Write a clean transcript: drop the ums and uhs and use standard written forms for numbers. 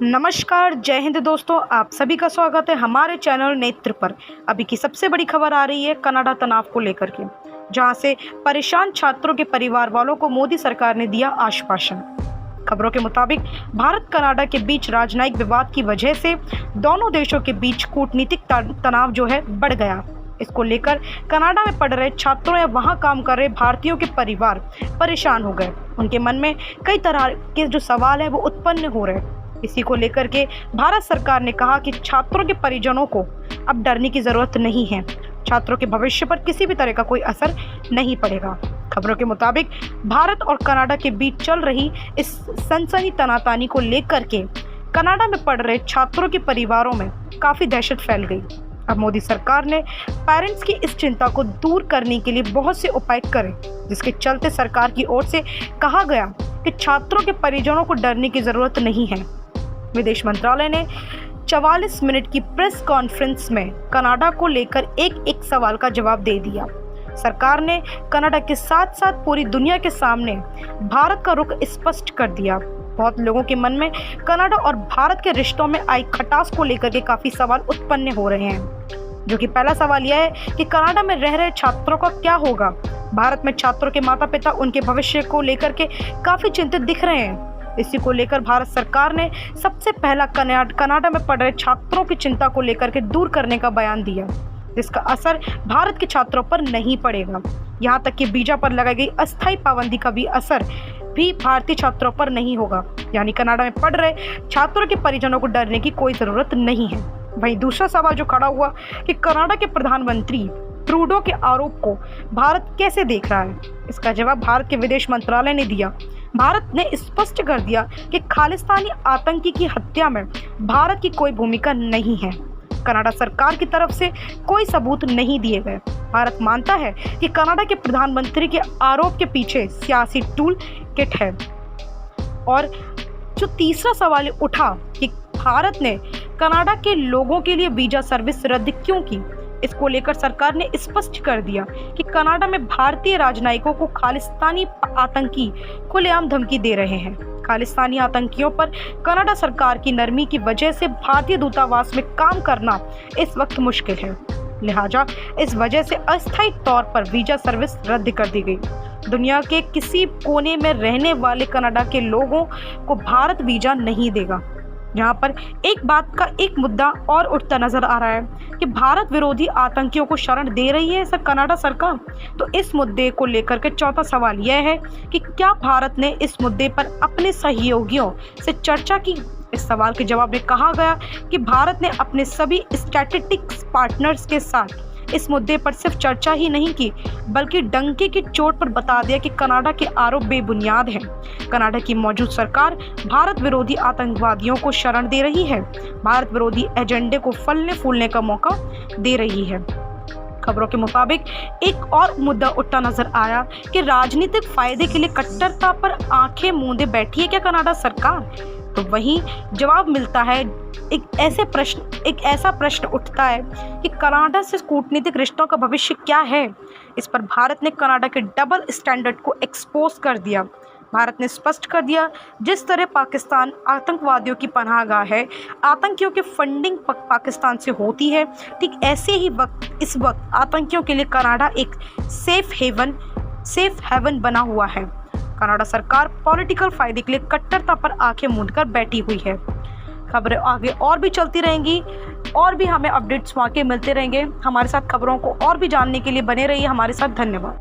नमस्कार, जय हिंद दोस्तों। आप सभी का स्वागत है हमारे चैनल नेत्र पर। अभी की सबसे बड़ी खबर आ रही है कनाडा तनाव को लेकर के, जहां से परेशान छात्रों के परिवार वालों को मोदी सरकार ने दिया आश्वासन। खबरों के मुताबिक भारत कनाडा के बीच राजनयिक विवाद की वजह से दोनों देशों के बीच कूटनीतिक तनाव जो है बढ़ गया। इसको लेकर कनाडा में पढ़ रहे छात्रों या वहां काम कर रहे भारतीयों के परिवार परेशान हो गए। उनके मन में कई तरह के जो सवाल है वो उत्पन्न हो रहे। इसी को लेकर के भारत सरकार ने कहा कि छात्रों के परिजनों को अब डरने की जरूरत नहीं है। छात्रों के भविष्य पर किसी भी तरह का कोई असर नहीं पड़ेगा। खबरों के मुताबिक भारत और कनाडा के बीच चल रही इस सनसनी तनातनी को लेकर के कनाडा में पढ़ रहे छात्रों के परिवारों में काफी दहशत फैल गई। अब मोदी सरकार ने पेरेंट्स की इस चिंता को दूर करने के लिए बहुत से उपाय करे, जिसके चलते सरकार की ओर से कहा गया कि छात्रों के परिजनों को डरने की जरूरत नहीं है। विदेश मंत्रालय ने 44 मिनट की प्रेस कॉन्फ्रेंस में कनाडा को लेकर एक सवाल का जवाब दे दिया। सरकार ने कनाडा के साथ साथ पूरी दुनिया के सामने भारत का रुख स्पष्ट कर दिया। बहुत लोगों के मन में कनाडा और भारत के रिश्तों में आई खटास को लेकर के काफी सवाल उत्पन्न हो रहे हैं। जो कि पहला सवाल यह है कि कनाडा में रह रहे छात्रों का क्या होगा। भारत में छात्रों के माता पिता उनके भविष्य को लेकर के काफी चिंतित दिख रहे हैं। इसी को लेकर भारत सरकार ने सबसे पहला कनाडा में पढ़ रहे छात्रों की चिंता को लेकर के दूर करने का बयान दिया, जिसका असर भारत के छात्रों पर नहीं पड़ेगा। यहाँ तक कि वीजा पर लगाई गई अस्थायी पाबंदी का भी असर भी भारतीय छात्रों पर नहीं होगा। यानी कनाडा में पढ़ रहे छात्रों के परिजनों को डरने की कोई जरूरत नहीं है। वहीं दूसरा सवाल जो खड़ा हुआ कि कनाडा के प्रधानमंत्री ट्रूडो के आरोप को भारत कैसे देख रहा है। इसका जवाब भारत के विदेश मंत्रालय ने दिया। भारत ने स्पष्ट कर दिया कि खालिस्तानी आतंकी की हत्या में भारत की कोई भूमिका नहीं है। कनाडा सरकार की तरफ से कोई सबूत नहीं दिए गए। भारत मानता है कि कनाडा के प्रधानमंत्री के आरोप के पीछे सियासी टूल किट है। और जो तीसरा सवाल उठा कि भारत ने कनाडा के लोगों के लिए वीजा सर्विस रद्द क्यों की, इसको लेकर सरकार ने स्पष्ट कर दिया कि कनाडा में भारतीय राजनयिकों को खालिस्तानी आतंकी खुलेआम धमकी दे रहे हैं। खालिस्तानी आतंकियों पर कनाडा सरकार की नरमी की वजह से भारतीय दूतावास में काम करना इस वक्त मुश्किल है। लिहाजा इस वजह से अस्थायी तौर पर वीजा सर्विस रद्द कर दी गई। दुनिया के किसी कोने में रहने वाले कनाडा के लोगों को भारत वीजा नहीं देगा। यहाँ पर एक बात का एक मुद्दा और उठता नजर आ रहा है कि भारत विरोधी आतंकियों को शरण दे रही है सर कनाडा सरकार। तो इस मुद्दे को लेकर के चौथा सवाल यह है कि क्या भारत ने इस मुद्दे पर अपने सहयोगियों से चर्चा की। इस सवाल के जवाब में कहा गया कि भारत ने अपने सभी स्ट्रैटेजिक पार्टनर्स के साथ इस मुद्दे पर सिर्फ चर्चा ही नहीं की, बल्कि डंके की चोट पर बता दिया कि कनाडा के आरोप बेबुनियाद हैं। कनाडा की मौजूद सरकार भारत विरोधी आतंकवादियों को शरण दे रही है, भारत विरोधी एजेंडे को फलने फूलने का मौका दे रही है। खबरों के मुताबिक एक और मुद्दा उठता नजर आया कि राजनीतिक फायदे के लिए कट्टरता पर आंखें मूंदे बैठी है क्या कनाडा सरकार। तो वहीं जवाब मिलता है एक ऐसा प्रश्न उठता है कि कनाडा से कूटनीतिक रिश्तों का भविष्य क्या है। इस पर भारत ने कनाडा के डबल स्टैंडर्ड को एक्सपोज कर दिया। भारत ने स्पष्ट कर दिया जिस तरह पाकिस्तान आतंकवादियों की पनाहगाह है, आतंकियों की फंडिंग पाकिस्तान से होती है, ठीक ऐसे ही इस वक्त आतंकियों के लिए कनाडा एक सेफ हेवन बना हुआ है। कनाडा सरकार पॉलिटिकल फायदे के लिए कट्टरता पर आंखें मूंदकर बैठी हुई है। खबरें आगे और भी चलती रहेंगी और भी हमें अपडेट्स वहाँ के मिलते रहेंगे। हमारे साथ खबरों को और भी जानने के लिए बने रहिए हमारे साथ। धन्यवाद।